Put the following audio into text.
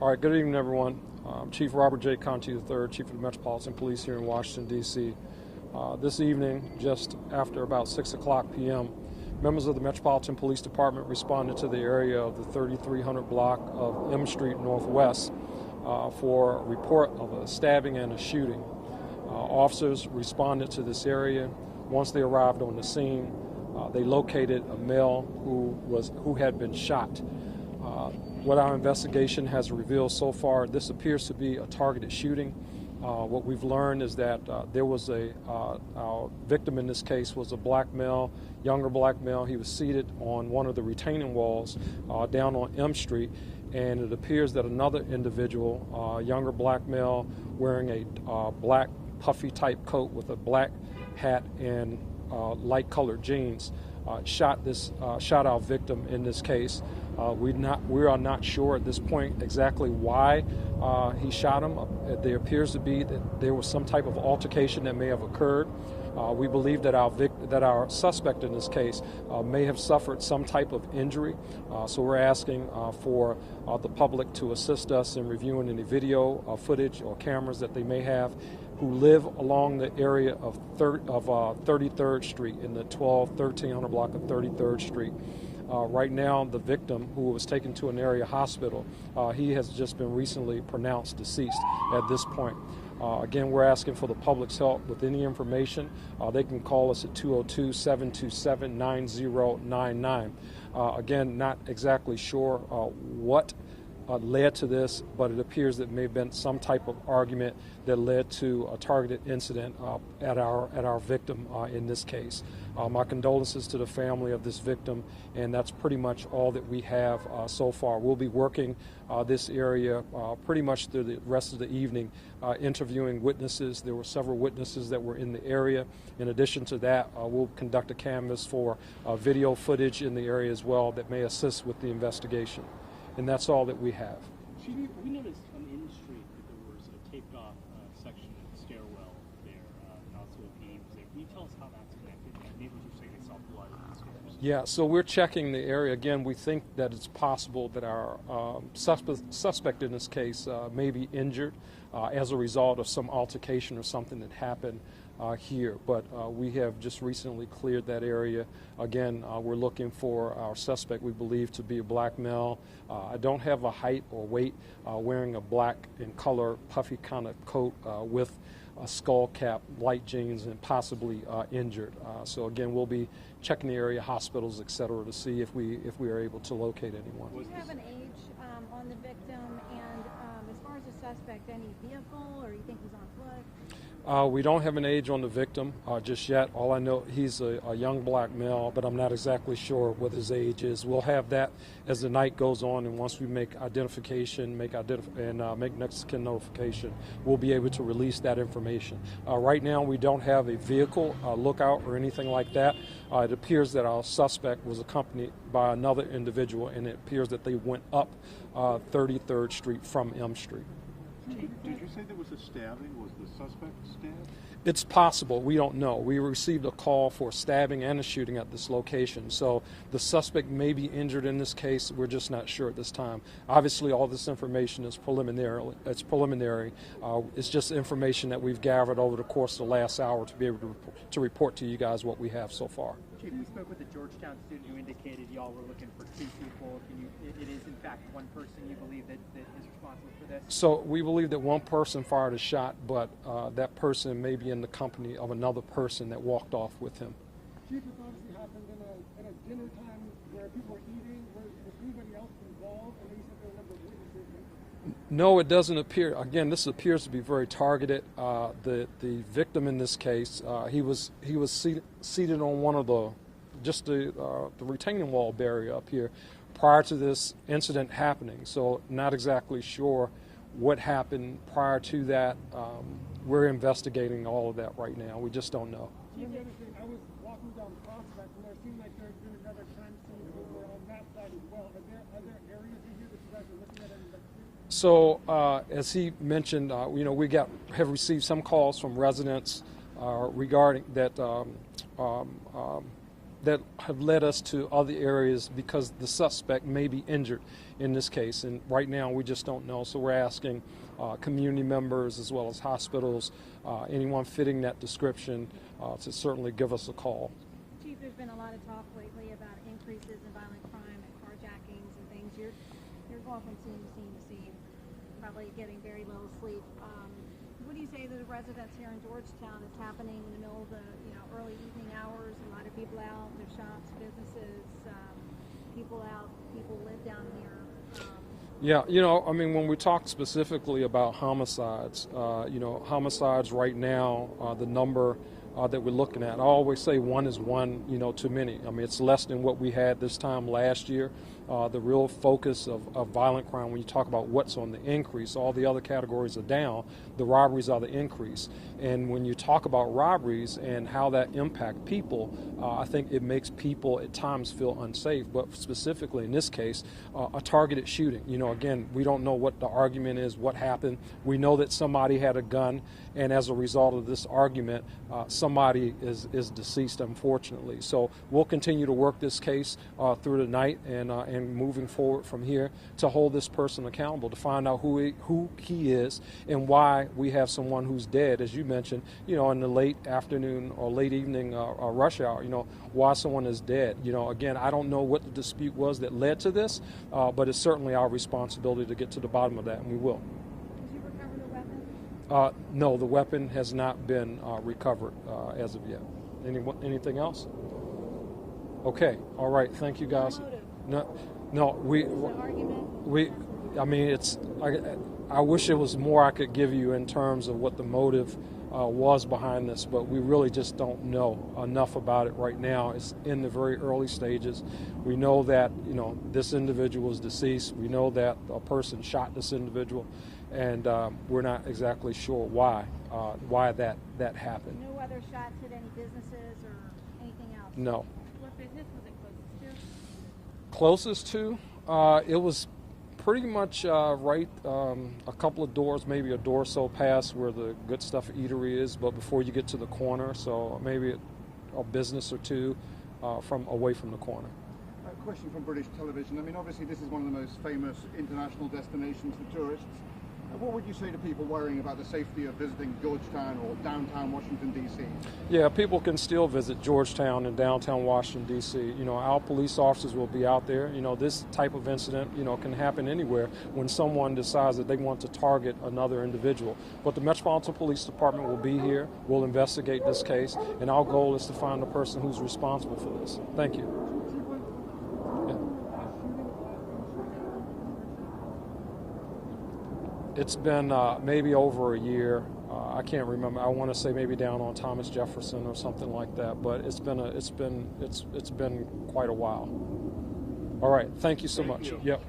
All right, good evening, everyone. Chief Robert J. Conti III, Chief of the Metropolitan Police here in Washington, D.C. This evening, just after about 6 o'clock p.m., members of the Metropolitan Police Department responded to the area of the 3300 block of M Street Northwest for a report of a stabbing and a shooting. Officers responded to this area. Once they arrived on the scene, they located a male who had been shot. What our investigation has revealed so far, this appears to be a targeted shooting. What we've learned is that there was our victim in this case was a black male, younger black male. He was seated on one of the retaining walls down on M Street, and it appears that another individual, younger black male, wearing a black puffy type coat with a black hat and light colored jeans, shot our victim in this case. We are not sure at this point exactly why he shot him. There appears to be that there was some type of altercation that may have occurred. We believe that our suspect in this case may have suffered some type of injury. So we're asking for the public to assist us in reviewing any video footage or cameras that they may have, who live along the area of 33rd Street in the 1300 block of 33rd Street. Right now, the victim, who was taken to an area hospital, he has just been recently pronounced deceased at this point. Again, we're asking for the public's help with any information. They can call us at 202-727-9099. Again, not exactly sure what led to this, but it appears that may have been some type of argument that led to a targeted incident at our victim in this case. My condolences to the family of this victim, and that's pretty much all that we have so far. We'll be working this area pretty much through the rest of the evening, interviewing witnesses. There were several witnesses that were in the area. In addition to that, we'll conduct a canvass for video footage in the area as well that may assist with the investigation. And that's all that we have. We noticed on the street that there was a taped off section of the stairwell there, and also a gate was there. Can you tell us how that's connected? Neighbors are saying they saw blood on the stairs. Yeah, so we're checking the area. Again, we think that it's possible that our suspect in this case may be injured as a result of some altercation or something that happened here, but we have just recently cleared that area. Again, we're looking for our suspect, we believe to be a black male. I don't have a height or weight, wearing a black in color puffy kind of coat with a skull cap, light jeans, and possibly injured. So again, we'll be checking the area, hospitals, etc., to see if we are able to locate anyone. Do you have an age on the victim, and as far as the suspect, any vehicle, or you think he's on foot? We don't have an age on the victim just yet. All I know, he's a young black male, but I'm not exactly sure what his age is. We'll have that as the night goes on, and once we make identification, make next of kin notification, we'll be able to release that information. Right now, we don't have a vehicle lookout or anything like that. It appears that our suspect was accompanied by another individual, and it appears that they went up 33rd Street from M Street. Did you say there was a stabbing? Was the suspect stabbed? It's possible. We don't know. We received a call for stabbing and a shooting at this location. So the suspect may be injured in this case. We're just not sure at this time. Obviously, all this information is preliminary. It's just information that we've gathered over the course of the last hour to be able to report to you guys what we have so far. Chief, we spoke with a Georgetown student who indicated y'all were looking for two people. It is in fact one person you believe that is responsible for this? So we believe that one person fired a shot, but that person may be in the company of another person that walked off with him. Chief, this obviously happened in a dinner time where people were eating. Was anybody else involved? And you said there were a number of witnesses. No, it doesn't appear. Again, this appears to be very targeted. The victim in this case, he was seated on one of the retaining wall barrier up here prior to this incident happening. So not exactly sure what happened prior to that. We're investigating all of that right now. We just don't know. The other thing, I was walking down Prospect, and there seemed like there's been another crime scene over on that side as well. Are there other areas in here that you guys are looking at and investigating? So, as he mentioned, we have received some calls from residents regarding that that have led us to other areas because the suspect may be injured in this case. And right now we just don't know. So we're asking community members as well as hospitals, anyone fitting that description, to certainly give us a call. Chief, there's been a lot of talk lately about increases in violent crime and carjackings and things. You're going from scene to scene to scene, probably getting very little sleep. What do you say to the residents here in Georgetown? It's happening in the middle of the early evening hours. A lot of people out, their shops, businesses, people out, people live down here. Yeah, I mean, when we talk specifically about homicides, homicides right now, the number that we're looking at, I always say one is one, too many. I mean, it's less than what we had this time last year. The real focus of violent crime, when you talk about what's on the increase, all the other categories are down, the robberies are the increase. And when you talk about robberies and how that impact people, I think it makes people at times feel unsafe. But specifically in this case, a targeted shooting. Again, we don't know what the argument is, what happened. We know that somebody had a gun, and as a result of this argument, somebody is deceased, unfortunately. So we'll continue to work this case through the night and moving forward from here to hold this person accountable, to find out who he is and why we have someone who's dead, as you mentioned, in the late afternoon or late evening rush hour, why someone is dead. Again, I don't know what the dispute was that led to this, but it's certainly our responsibility to get to the bottom of that, and we will. Did you recover the weapon? No, the weapon has not been recovered as of yet. Anything else? Okay, all right, thank you guys. No, I mean, I wish it was more I could give you in terms of what the motive was behind this, but we really just don't know enough about it right now. It's in the very early stages. We know that, this individual is deceased. We know that a person shot this individual, and we're not exactly sure why that happened. No other shots hit any businesses or anything else? No. What business was it Closest to? It was pretty much right a couple of doors, maybe a door or so past where the Good Stuff Eatery is, but before you get to the corner, so maybe a business or two away from the corner. A question from British television. I mean, obviously this is one of the most famous international destinations for tourists. What would you say to people worrying about the safety of visiting Georgetown or downtown Washington, D.C.? Yeah, people can still visit Georgetown and downtown Washington, D.C. Our police officers will be out there. This type of incident, can happen anywhere when someone decides that they want to target another individual. But the Metropolitan Police Department will be here. We'll investigate this case, and our goal is to find the person who's responsible for this. Thank you. It's been maybe over a year. I can't remember. I want to say maybe down on Thomas Jefferson or something like that. But it's been quite a while. All right. Thank you so much. Yep.